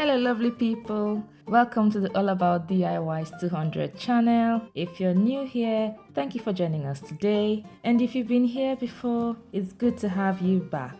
Hello lovely people, welcome to the All About DIYs 200 channel. If you're new here, thank you for joining us today, and if you've been here before, it's good to have you back.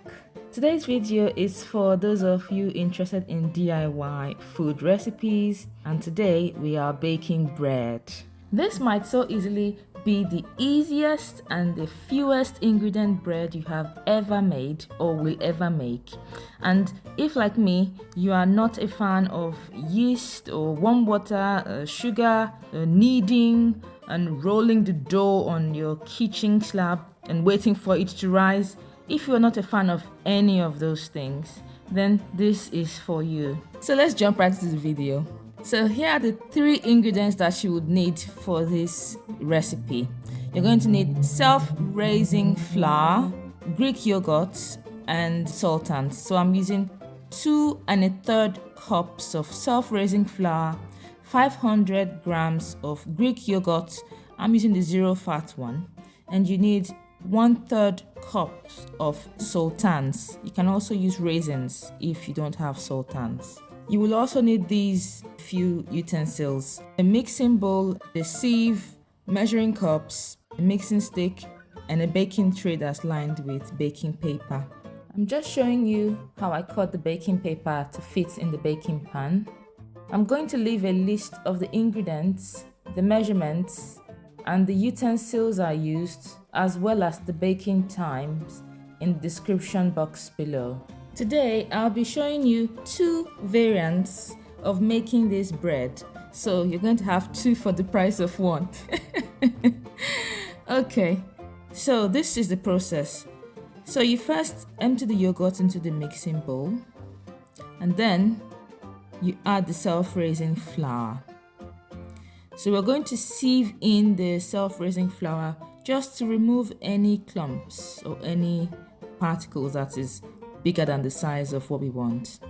Today's video is for those of you interested in DIY food recipes, and today we are baking bread. This might so easily be the easiest and the fewest ingredient bread you have ever made or will ever make. And if, like me, you are not a fan of yeast or warm water, sugar, kneading and rolling the dough on your kitchen slab and waiting for it to rise, if you're not a fan of any of those things, then this is for you. So let's jump right into the video. So here are the 3 ingredients that you would need for this recipe. You're going to need self-raising flour, Greek yogurt, and sultans. So I'm using 2 1/3 cups of self-raising flour, 500 grams of Greek yogurt. I'm using the 0 fat one. And you need 1/3 cups of sultans. You can also use raisins if you don't have sultans. You will also need these few utensils: a mixing bowl, a sieve, measuring cups, a mixing stick, and a baking tray that's lined with baking paper. I'm just showing you how I cut the baking paper to fit in the baking pan. I'm going to leave a list of the ingredients, the measurements, and the utensils I used, as well as the baking times, in the description box below. Today, I'll be showing you 2 variants of making this bread. So you're going to have 2 for the price of 1. Okay, so this is the process. So you first empty the yogurt into the mixing bowl, and then you add the self-raising flour. So we're going to sieve in the self-raising flour just to remove any clumps or any particles that is bigger than the size of what we want.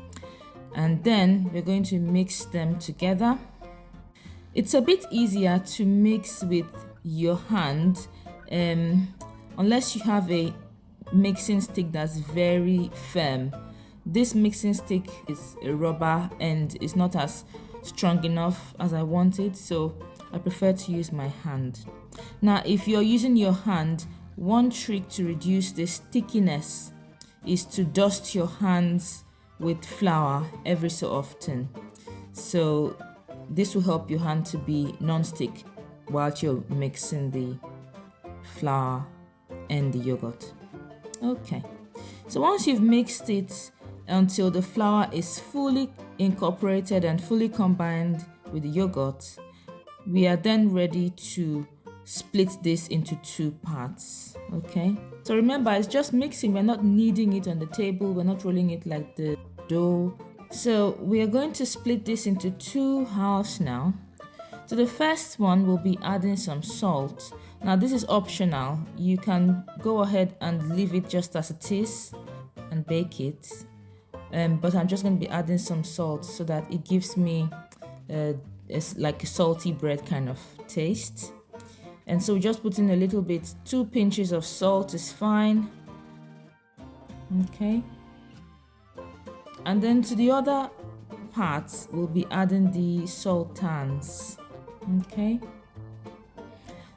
And then we're going to mix them together. It's a bit easier to mix with your hand unless you have a mixing stick that's very firm. This mixing stick is a rubber and it's not as strong enough as I want it, so I prefer to use my hand. Now, if you're using your hand, one trick to reduce the stickiness is to dust your hands with flour every so often. So this will help your hand to be non-stick while you're mixing the flour and the yogurt. Okay, so once you've mixed it until the flour is fully incorporated and fully combined with the yogurt, we are then ready to split this into 2 parts. Okay, so remember, it's just mixing. We're not kneading it on the table, we're not rolling it like the dough. So we are going to split this into 2 halves now. So the first one will be adding some salt. Now this is optional. You can go ahead and leave it just as it is and bake it, but I'm just going to be adding some salt so that it gives me it's like a salty bread kind of taste. And so just put in a little bit, 2 pinches of salt is fine. Okay, and then to the other parts we'll be adding the sultans. Okay,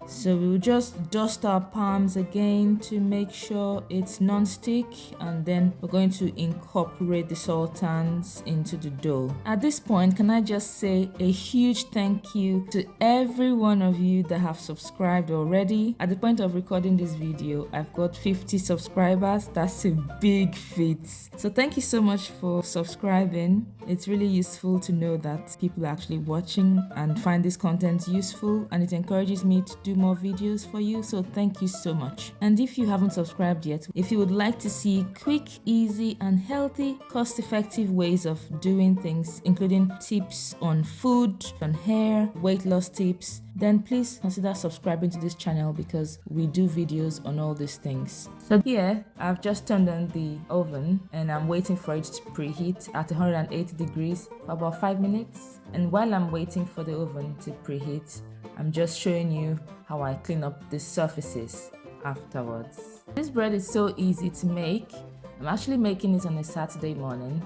so we'll just dust our palms again to make sure it's non-stick, and then we're going to incorporate the sultans into the dough. At this point, can I just say a huge thank you to every one of you that have subscribed already. At the point of recording this video, I've got 50 subscribers. That's a big feat. So thank you so much for subscribing. It's really useful to know that people are actually watching and find this content useful, and it encourages me to do more videos for you, so thank you so much. And if you haven't subscribed yet, if you would like to see quick, easy and healthy, cost-effective ways of doing things, including tips on food, on hair, weight loss tips, then please consider subscribing to this channel because we do videos on all these things. So here I've just turned on the oven and I'm waiting for it to preheat at 180 degrees for about 5 minutes. And while I'm waiting for the oven to preheat, I'm just showing you how I clean up the surfaces afterwards. This bread is so easy to make. I'm actually making it on a Saturday morning.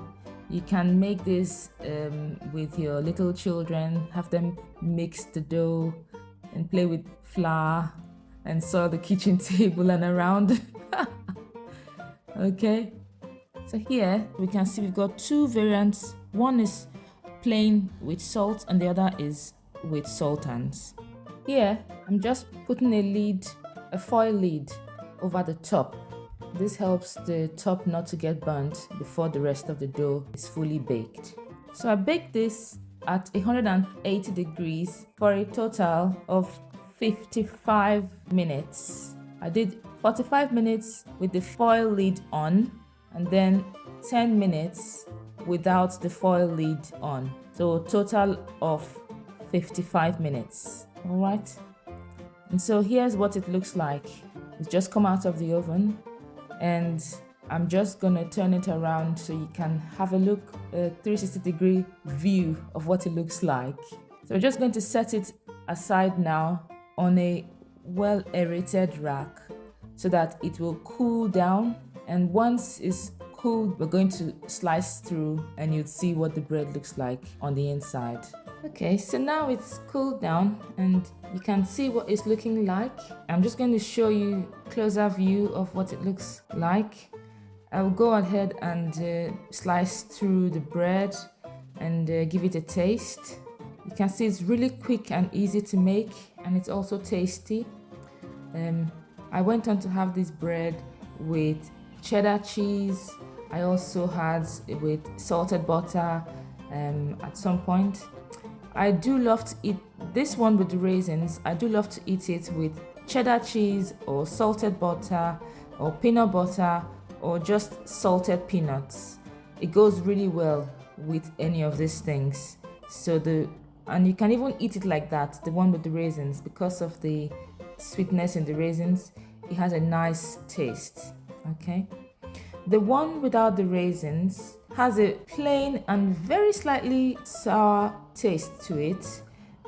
You can make this with your little children, have them mix the dough and play with flour and soil the kitchen table and around. Okay, so here we can see we've got two variants. One is plain with salt and the other is with sultans. Here I'm just putting a foil lid over the top. This helps the top not to get burnt before the rest of the dough is fully baked. So I baked this at 180 degrees for a total of 55 minutes. I did 45 minutes with the foil lid on and then 10 minutes without the foil lid on. So a total of 55 minutes. All right. And so here's what it looks like. It's just come out of the oven, and I'm just gonna turn it around so you can have a look, a 360-degree view of what it looks like. So we're just going to set it aside now on a well aerated rack so that it will cool down, and once it's cooled, we're going to slice through and you'll see what the bread looks like on the inside. Okay, so now it's cooled down and you can see what it's looking like. I'm just going to show you a closer view of what it looks like. I'll go ahead and slice through the bread and give it a taste. You can see it's really quick and easy to make, and it's also tasty. I went on to have this bread with cheddar cheese. I also had it with salted butter at some point. I do love to eat this one with the raisins. I do love to eat it with cheddar cheese or salted butter or peanut butter or just salted peanuts. It goes really well with any of these things. And you can even eat it like that, the one with the raisins, because of the sweetness in the raisins. It has a nice taste. Okay. The one without the raisins has a plain and very slightly sour taste to it.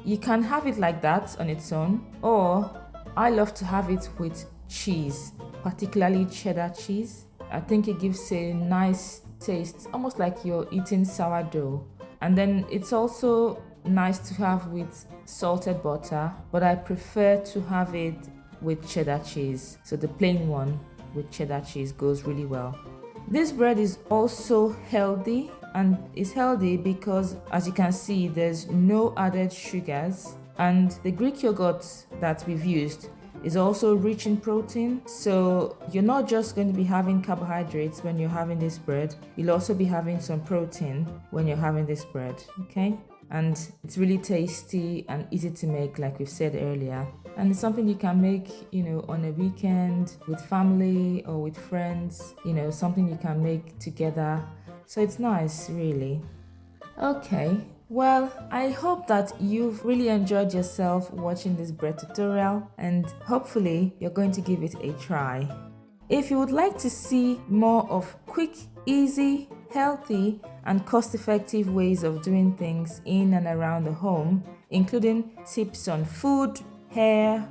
You can have it like that on its own, or I love to have it with cheese, particularly cheddar cheese. I think it gives a nice taste, almost like you're eating sourdough. And then it's also nice to have with salted butter, but I prefer to have it with cheddar cheese. So the plain one with cheddar cheese goes really well. This bread is also healthy, and it's healthy because, as you can see, there's no added sugars, and the Greek yogurt that we've used is also rich in protein. So you're not just going to be having carbohydrates when you're having this bread, you'll also be having some protein when you're having this bread. Okay, and it's really tasty and easy to make, like we've said earlier. And it's something you can make, on a weekend with family or with friends, something you can make together. So it's nice, really. Okay, well, I hope that you've really enjoyed yourself watching this bread tutorial, and hopefully you're going to give it a try. If you would like to see more of quick, easy, healthy, and cost-effective ways of doing things in and around the home, including tips on food, hair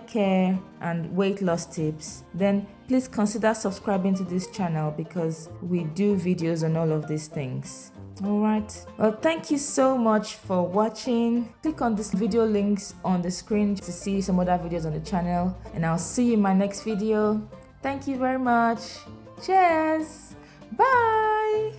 care, and weight loss tips, then please consider subscribing to this channel because we do videos on all of these things. Alright, well, thank you so much for watching. Click on these video links on the screen to see some other videos on the channel, and I'll see you in my next video. Thank you very much. Cheers. Bye.